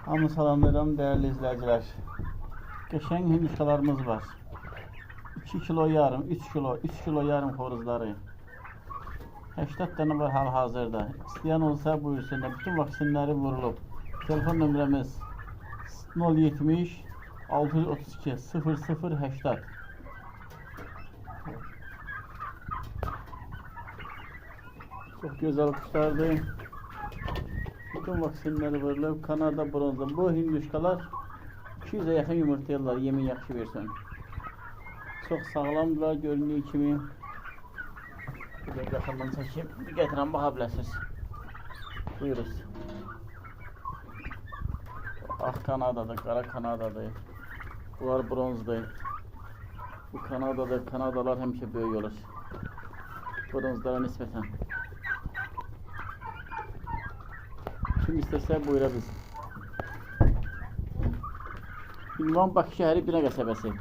Hamı salamlayıram değerli izleyiciler. Qəşəng hinduşkalarımız var. 2 kilo yarım, 3 kilo, 3 kilo yarım xoruzları. 80 tane var hal-hazırda. İsteyen olsa buyursun da bütün vaksinleri vurulub. Telefon nömrəmiz 070 632 0080. Çok güzel kuşlardır. Bütün vaksinleri vurulub. Kanada bronzda. Bu hinduşkalar 200'e yaxın yumurtlayırlar, yemin yaxşı versin. Çok sağlamdırlar, göründüğü kimi. Bir yaxından çəkib, gətirəm, baxa biləsiniz. Buyuruz. Ağ Kanadadır, qara Kanadadır. Bunlar bronzdur. Bu Kanadadır, Kanadalar həmişə böyük olur. Bronzlara nisbətən. Kim istəsə buyura biz. Ünvan Bakı şəhəri Binə qəsəbəsi.